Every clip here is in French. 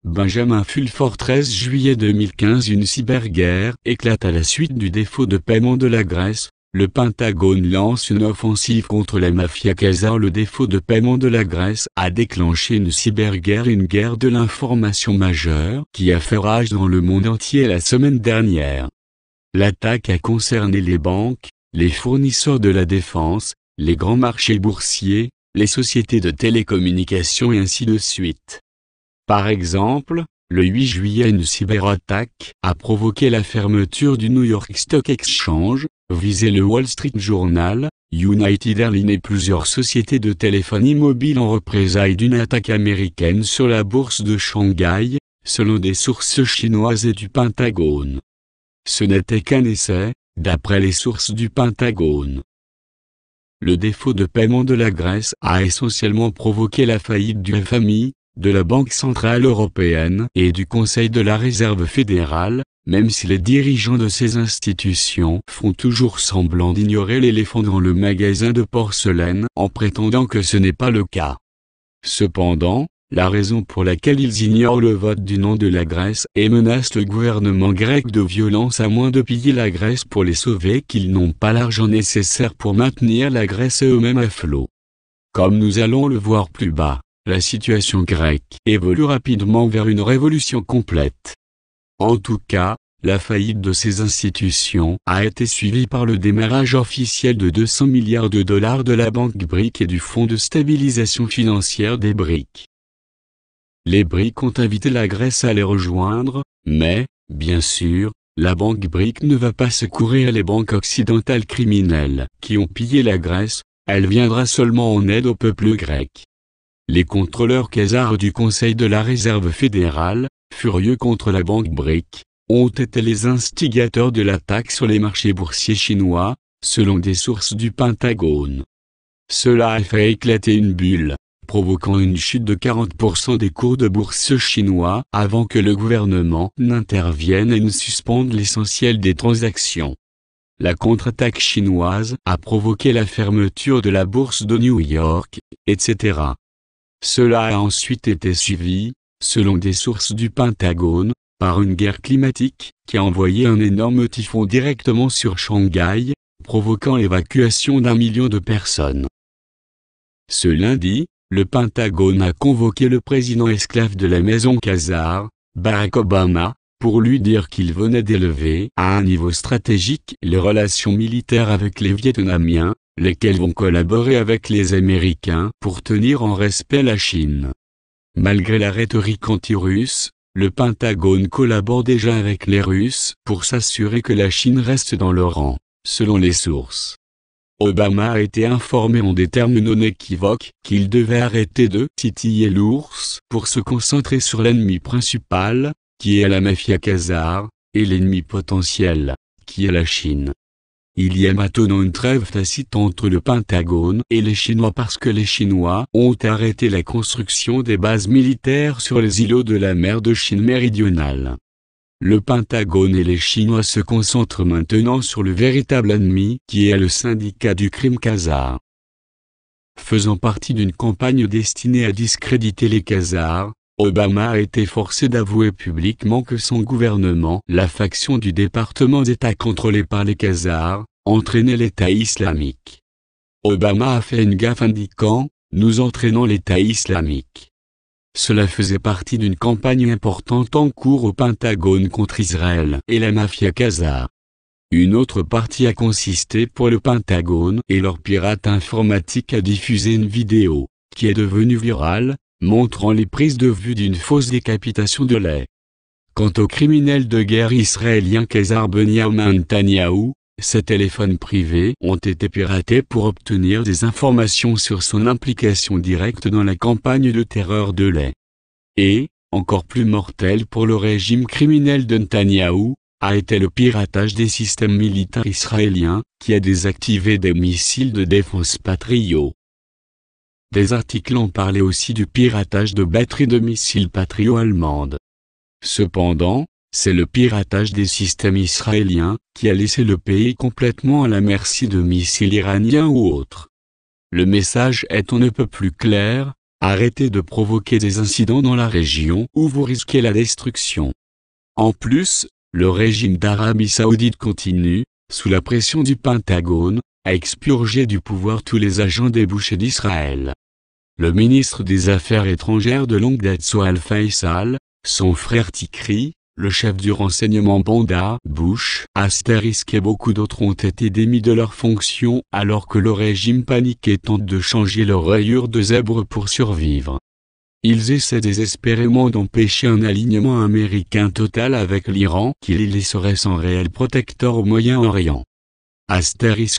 Benjamin Fulford. 13 juillet 2015. Une cyberguerre éclate à la suite du défaut de paiement de la Grèce. Le Pentagone lance une offensive contre la mafia khazare. Le défaut de paiement de la Grèce a déclenché une cyberguerre, une guerre de l'information majeure qui a fait rage dans le monde entier la semaine dernière. L'attaque a concerné les banques, les fournisseurs de la défense, les grands marchés boursiers, les sociétés de télécommunications et ainsi de suite. Par exemple, le 8 juillet, une cyberattaque a provoqué la fermeture du New York Stock Exchange, visé le Wall Street Journal, United Airlines et plusieurs sociétés de téléphonie mobile en représailles d'une attaque américaine sur la bourse de Shanghai, selon des sources chinoises et du Pentagone. Ce n'était qu'un essai, d'après les sources du Pentagone. Le défaut de paiement de la Grèce a essentiellement provoqué la faillite du FMI, de la Banque centrale européenne et du Conseil de la Réserve fédérale, même si les dirigeants de ces institutions font toujours semblant d'ignorer l'éléphant dans le magasin de porcelaine en prétendant que ce n'est pas le cas. Cependant, la raison pour laquelle ils ignorent le vote du nom de la Grèce et menacent le gouvernement grec de violence à moins de piller la Grèce pour les sauver qu'ils n'ont pas l'argent nécessaire pour maintenir la Grèce et eux-mêmes à flot. Comme nous allons le voir plus bas, la situation grecque évolue rapidement vers une révolution complète. En tout cas, la faillite de ces institutions a été suivie par le démarrage officiel de 200 milliards de dollars de la banque BRIC et du Fonds de stabilisation financière des BRIC. Les BRIC ont invité la Grèce à les rejoindre, mais, bien sûr, la banque BRIC ne va pas secourir les banques occidentales criminelles qui ont pillé la Grèce, elle viendra seulement en aide au peuple grec. Les contrôleurs khazars du Conseil de la Réserve fédérale, furieux contre la banque BRIC, ont été les instigateurs de l'attaque sur les marchés boursiers chinois, selon des sources du Pentagone. Cela a fait éclater une bulle, provoquant une chute de 40% des cours de bourse chinois avant que le gouvernement n'intervienne et ne suspende l'essentiel des transactions. La contre-attaque chinoise a provoqué la fermeture de la bourse de New York, etc. Cela a ensuite été suivi, selon des sources du Pentagone, par une guerre climatique qui a envoyé un énorme typhon directement sur Shanghai, provoquant l'évacuation d'1 million de personnes. Ce lundi, le Pentagone a convoqué le président esclave de la maison khazare, Barack Obama, pour lui dire qu'il venait d'élever à un niveau stratégique les relations militaires avec les Vietnamiens, lesquels vont collaborer avec les Américains pour tenir en respect la Chine. Malgré la rhétorique anti-russe, le Pentagone collabore déjà avec les Russes pour s'assurer que la Chine reste dans le rang, selon les sources. Obama a été informé en des termes non équivoques qu'il devait arrêter de titiller l'ours pour se concentrer sur l'ennemi principal, qui est la mafia khazare, et l'ennemi potentiel, qui est la Chine. Il y a maintenant une trêve tacite entre le Pentagone et les Chinois parce que les Chinois ont arrêté la construction des bases militaires sur les îlots de la mer de Chine méridionale. Le Pentagone et les Chinois se concentrent maintenant sur le véritable ennemi qui est le syndicat du crime khazar. Faisant partie d'une campagne destinée à discréditer les Khazars, Obama a été forcé d'avouer publiquement que son gouvernement, la faction du département d'État contrôlée par les Khazars, entraînait l'État islamique. Obama a fait une gaffe indiquant « Nous entraînons l'État islamique ». Cela faisait partie d'une campagne importante en cours au Pentagone contre Israël et la mafia khazare. Une autre partie a consisté pour le Pentagone et leur pirate informatique à diffuser une vidéo, qui est devenue virale, montrant les prises de vue d'une fausse décapitation de lait. Quant au criminel de guerre israélien Khazar Benyamin Netanyahou, ses téléphones privés ont été piratés pour obtenir des informations sur son implication directe dans la campagne de terreur de lait. Et, encore plus mortel pour le régime criminel de Netanyahou, a été le piratage des systèmes militaires israéliens, qui a désactivé des missiles de défense Patriot. Des articles ont parlé aussi du piratage de batteries de missiles Patriot allemandes. Cependant, c'est le piratage des systèmes israéliens qui a laissé le pays complètement à la merci de missiles iraniens ou autres. Le message est on ne peut plus clair, Arrêtez de provoquer des incidents dans la région où vous risquez la destruction. En plus, le régime d'Arabie Saoudite continue, sous la pression du Pentagone, à expurger du pouvoir tous les agents des Bush et d'Israël. Le ministre des Affaires étrangères de longue date Sohail Faisal, son frère Tikri, le chef du renseignement Banda Bush, et beaucoup d'autres ont été démis de leurs fonctions alors que le régime paniqué tente de changer leur rayure de zèbre pour survivre. Ils essaient désespérément d'empêcher un alignement américain total avec l'Iran qui les laisserait sans réel protecteur au Moyen-Orient.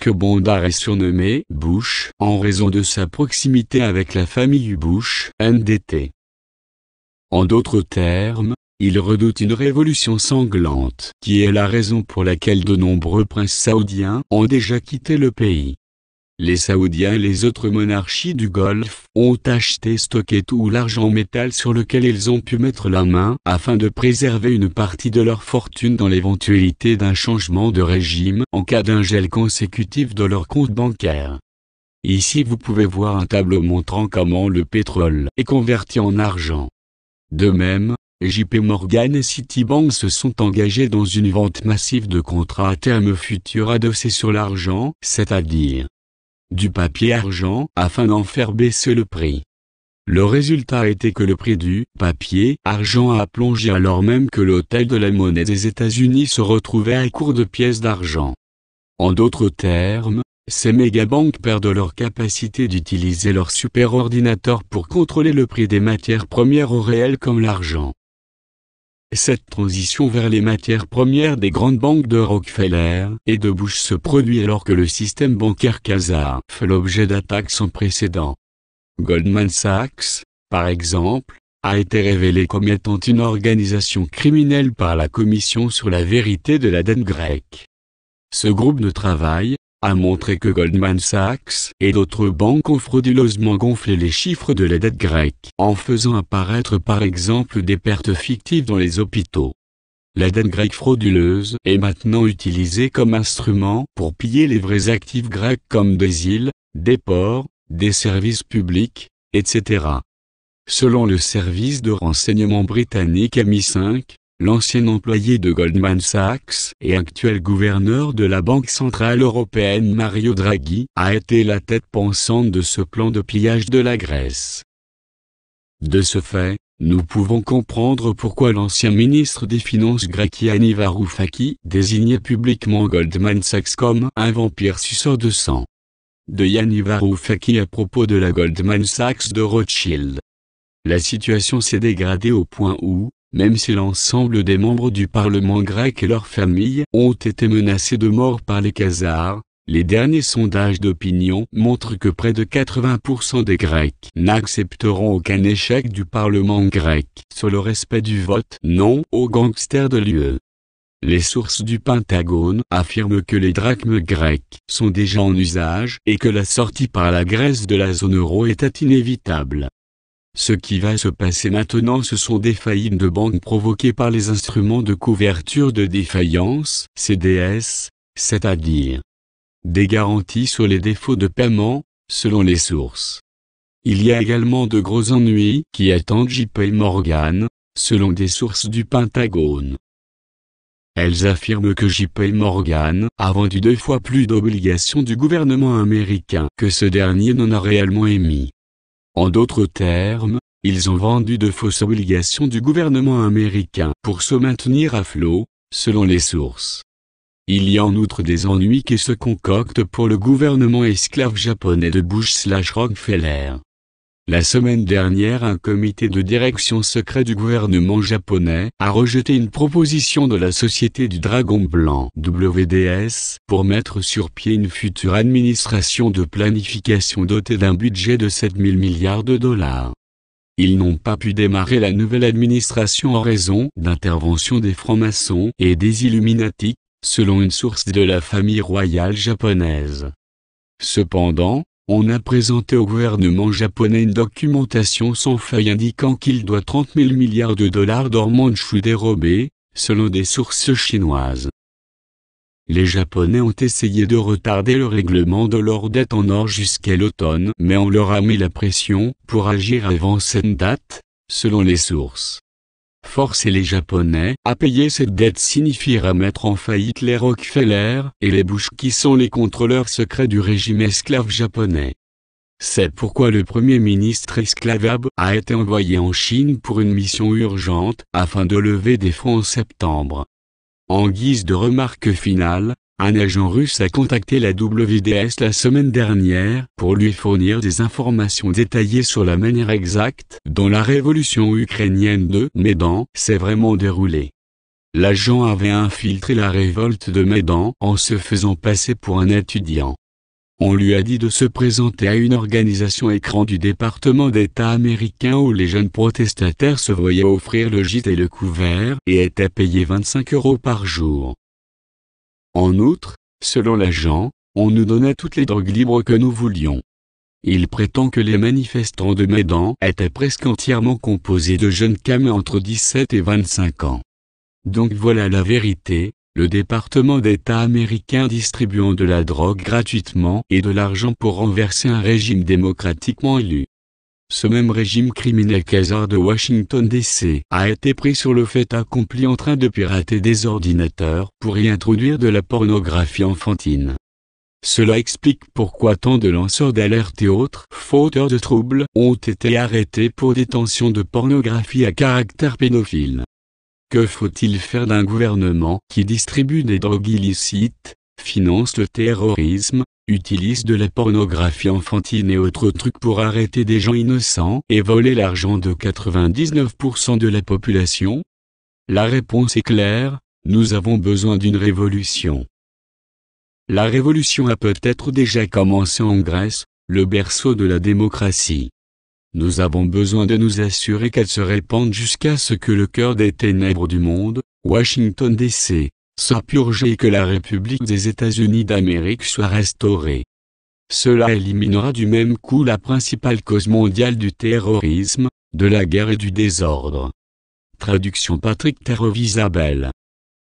Bondar est surnommé Bush en raison de sa proximité avec la famille Bush, NDT. En d'autres termes, il redoute une révolution sanglante, qui est la raison pour laquelle de nombreux princes saoudiens ont déjà quitté le pays. Les Saoudiens et les autres monarchies du Golfe ont stocké tout l'argent en métal sur lequel ils ont pu mettre la main afin de préserver une partie de leur fortune dans l'éventualité d'un changement de régime en cas d'un gel consécutif de leur compte bancaire. Ici vous pouvez voir un tableau montrant comment le pétrole est converti en argent. De même, JP Morgan et Citibank se sont engagés dans une vente massive de contrats à terme futurs adossés sur l'argent, c'est-à-dire du papier argent, afin d'en faire baisser le prix. Le résultat était que le prix du papier argent a plongé alors même que l'hôtel de la monnaie des États-Unis se retrouvait à court de pièces d'argent. En d'autres termes, ces mégabanques perdent leur capacité d'utiliser leur superordinateur pour contrôler le prix des matières premières au réel comme l'argent. Cette transition vers les matières premières des grandes banques de Rockefeller et de Bush se produit alors que le système bancaire khazar fait l'objet d'attaques sans précédent. Goldman Sachs, par exemple, a été révélé comme étant une organisation criminelle par la Commission sur la vérité de la dette grecque. Ce groupe de travail a montré que Goldman Sachs et d'autres banques ont frauduleusement gonflé les chiffres de la dette grecque en faisant apparaître par exemple des pertes fictives dans les hôpitaux. La dette grecque frauduleuse est maintenant utilisée comme instrument pour piller les vrais actifs grecs comme des îles, des ports, des services publics, etc. Selon le service de renseignement britannique MI5, l'ancien employé de Goldman Sachs et actuel gouverneur de la Banque centrale européenne Mario Draghi a été la tête pensante de ce plan de pillage de la Grèce. De ce fait, nous pouvons comprendre pourquoi l'ancien ministre des Finances grec Yannis Varoufakis désignait publiquement Goldman Sachs comme un vampire suceur de sang. De Yannis Varoufakis à propos de la Goldman Sachs de Rothschild. La situation s'est dégradée au point où, même si l'ensemble des membres du Parlement grec et leurs familles ont été menacés de mort par les Khazars, les derniers sondages d'opinion montrent que près de 80% des Grecs n'accepteront aucun échec du Parlement grec sur le respect du vote non aux gangsters de l'UE. Les sources du Pentagone affirment que les drachmes grecs sont déjà en usage et que la sortie par la Grèce de la zone euro était inévitable. Ce qui va se passer maintenant, ce sont des faillites de banques provoquées par les instruments de couverture de défaillance, CDS, c'est-à-dire des garanties sur les défauts de paiement, selon les sources. Il y a également de gros ennuis qui attendent JP Morgan, selon des sources du Pentagone. Elles affirment que JP Morgan a vendu 2 fois plus d'obligations du gouvernement américain que ce dernier n'en a réellement émis. En d'autres termes, ils ont vendu de fausses obligations du gouvernement américain pour se maintenir à flot, selon les sources. Il y a en outre des ennuis qui se concoctent pour le gouvernement esclave japonais de Bush/Rockefeller. La semaine dernière, un comité de direction secret du gouvernement japonais a rejeté une proposition de la Société du Dragon Blanc (WDS) pour mettre sur pied une future administration de planification dotée d'un budget de 7 000 milliards de dollars. Ils n'ont pas pu démarrer la nouvelle administration en raison d'interventions des francs-maçons et des Illuminati, selon une source de la famille royale japonaise. Cependant, on a présenté au gouvernement japonais une documentation sans feuille indiquant qu'il doit 30 000 milliards de dollars d'or mandchou dérobés, selon des sources chinoises. les Japonais ont essayé de retarder le règlement de leur dette en or jusqu'à l'automne, mais on leur a mis la pression pour agir avant cette date, selon les sources. Forcer les Japonais à payer cette dette signifiera mettre en faillite les Rockefeller et les Bush qui sont les contrôleurs secrets du régime esclave japonais. C'est pourquoi le Premier ministre esclavable a été envoyé en Chine pour une mission urgente afin de lever des fonds en septembre. En guise de remarque finale, un agent russe a contacté la WDS la semaine dernière pour lui fournir des informations détaillées sur la manière exacte dont la révolution ukrainienne de Maidan s'est vraiment déroulée. L'agent avait infiltré la révolte de Maidan en se faisant passer pour un étudiant. On lui a dit de se présenter à une organisation écran du département d'État américain où les jeunes protestataires se voyaient offrir le gîte et le couvert et étaient payés 25 € par jour. En outre, selon l'agent, on nous donnait toutes les drogues libres que nous voulions. Il prétend que les manifestants de Maidan étaient presque entièrement composés de jeunes camés entre 17 et 25 ans. Donc voilà la vérité. Le département d'État américain distribuant de la drogue gratuitement et de l'argent pour renverser un régime démocratiquement élu. Ce même régime criminel Khazar de Washington DC a été pris sur le fait accompli en train de pirater des ordinateurs pour y introduire de la pornographie enfantine. Cela explique pourquoi tant de lanceurs d'alerte et autres fauteurs de troubles ont été arrêtés pour détention de pornographie à caractère pédophile. Que faut-il faire d'un gouvernement qui distribue des drogues illicites, finance le terrorisme, utilise de la pornographie enfantine et autres trucs pour arrêter des gens innocents et voler l'argent de 99% de la population? La réponse est claire, nous avons besoin d'une révolution. La révolution a peut-être déjà commencé en Grèce, le berceau de la démocratie. Nous avons besoin de nous assurer qu'elle se répande jusqu'à ce que le cœur des ténèbres du monde, Washington DC, soit purgé et que la République des États-Unis d'Amérique soit restaurée. Cela éliminera du même coup la principale cause mondiale du terrorisme, de la guerre et du désordre. Traduction Patrick Terreau-Isabelle